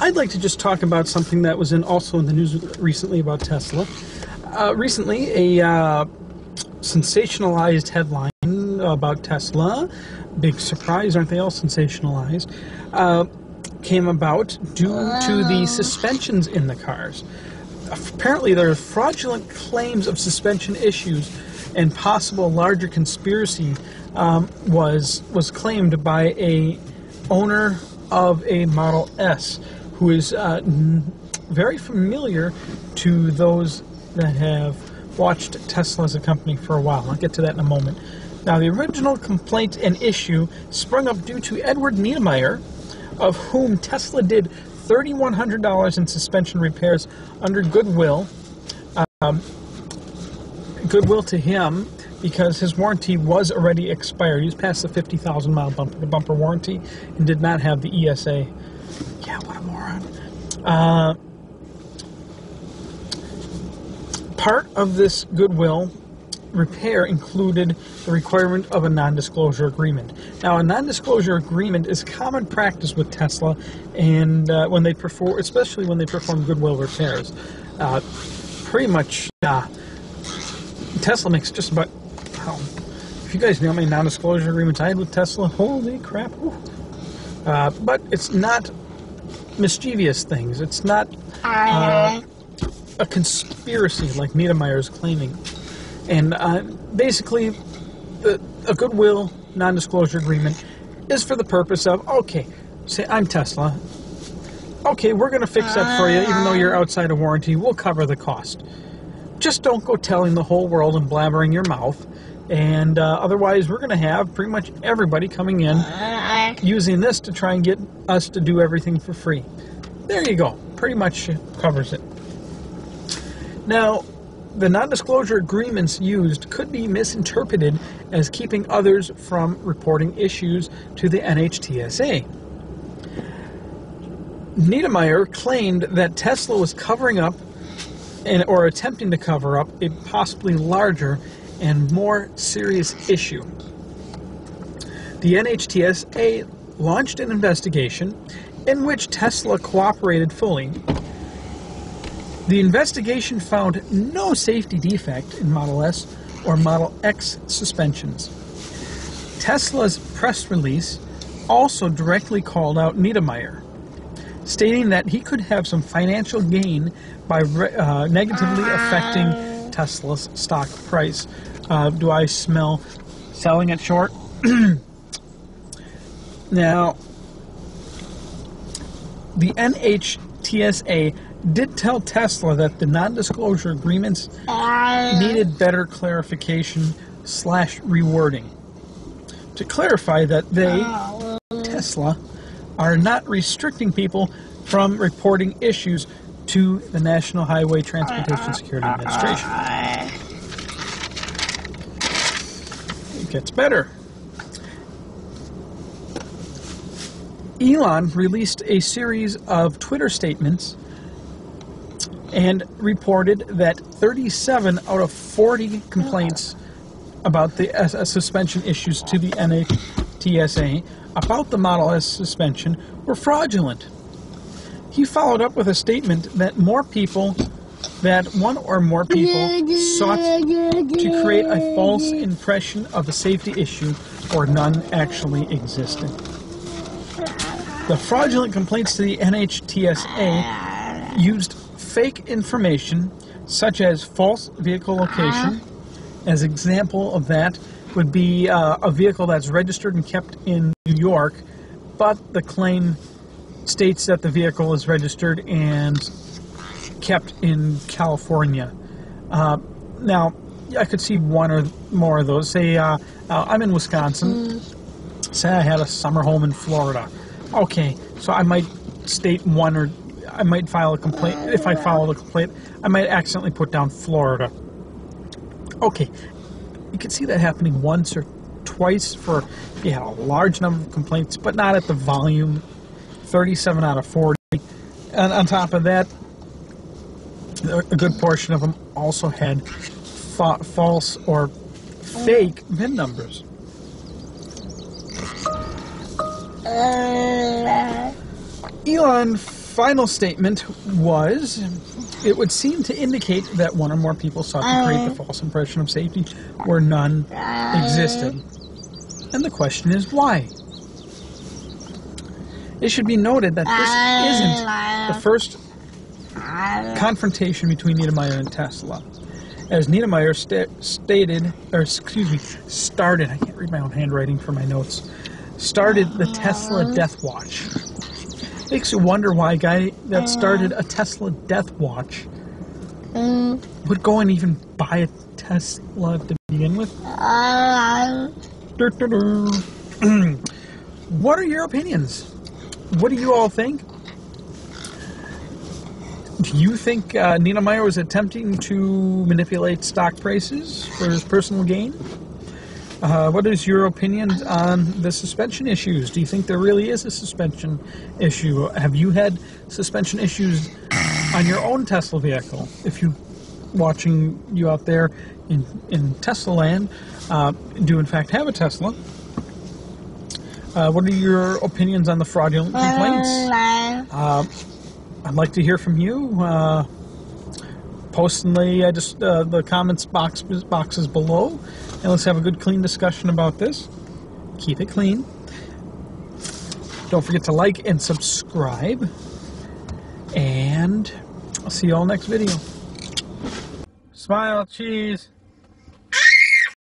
I'd like to just talk about something that was also in the news recently about Tesla. Recently, a sensationalized headline about Tesla, big surprise, aren't they all sensationalized, came about due to the suspensions in the cars. Apparently, there are fraudulent claims of suspension issues, and possible larger conspiracy was claimed by a owner of a Model S, who is very familiar to those that have watched Tesla as a company for a while. I'll get to that in a moment. Now, the original complaint and issue sprung up due to Edward Niedermeyer, of whom Tesla did $3,100 in suspension repairs under goodwill. Goodwill to him, because his warranty was already expired. He was past the 50,000 mile bumper-to-bumper warranty and did not have the ESA. Yeah, what a moron. Part of this goodwill repair included the requirement of a non-disclosure agreement. Now, a non-disclosure agreement is common practice with Tesla, and when they perform, especially when they perform goodwill repairs, pretty much Tesla makes just about. If you guys know how many non-disclosure agreements I had with Tesla, holy crap! But it's not mischievous things. It's not a conspiracy like Niedermeyer is claiming. And basically, a goodwill non-disclosure agreement is for the purpose of, okay, say I'm Tesla. Okay, we're going to fix that for you, even though you're outside of warranty. We'll cover the cost. Just don't go telling the whole world and blabbering your mouth. And otherwise, we're going to have pretty much everybody coming in using this to try and get us to do everything for free. There you go. Pretty much covers it. Now, the non-disclosure agreements used could be misinterpreted as keeping others from reporting issues to the NHTSA. Niedermeyer claimed that Tesla was covering up or attempting to cover up a possibly larger and more serious issue. The NHTSA launched an investigation in which Tesla cooperated fully. The investigation found no safety defect in Model S or Model X suspensions. Tesla's press release also directly called out Niedermeyer, stating that he could have some financial gain by negatively affecting Tesla's stock price. Do I smell selling it short? Now, the NHTSA did tell Tesla that the non-disclosure agreements needed better clarification / rewording. To clarify that they, Tesla, are not restricting people from reporting issues to the National Highway Transportation Security Administration. It gets better. Elon released a series of Twitter statements and reported that 37 out of 40 complaints about the suspension issues to the NHTSA about the Model S suspension were fraudulent. He followed up with a statement that one or more people sought to create a false impression of a safety issue or none actually existed. The fraudulent complaints to the NHTSA used fake information such as false vehicle location. As example of that would be a vehicle that's registered and kept in New York, but the claim states that the vehicle is registered and kept in California. Now, I could see one or more of those. Say I'm in Wisconsin. Say I had a summer home in Florida. Okay, so I might state one, or I might file a complaint. If I file a complaint, I might accidentally put down Florida. Okay, you can see that happening once or twice for you had a large number of complaints, but not at the volume. 37 out of 40. And on top of that, a good portion of them also had false or fake VIN numbers. Elon final statement was, it would seem to indicate that one or more people sought to create the false impression of safety where none existed. And the question is, why? It should be noted that this isn't the first confrontation between Niedermeyer and Tesla. As Niedermeyer started, I can't read my own handwriting for my notes, started the Tesla Death Watch. Makes you wonder why a guy that started a Tesla Death Watch would go and even buy a Tesla to begin with. What are your opinions? What do you all think? Do you think Niedermeyer was attempting to manipulate stock prices for his personal gain? What is your opinion on the suspension issues? Do you think there really is a suspension issue? Have you had suspension issues on your own Tesla vehicle? If you watching you out there in Tesla land do in fact have a Tesla, what are your opinions on the fraudulent complaints? I'd like to hear from you. Post in the comments boxes below, and let's have a good, clean discussion about this. Keep it clean. Don't forget to like and subscribe, and I'll see you all next video. Smile, cheese.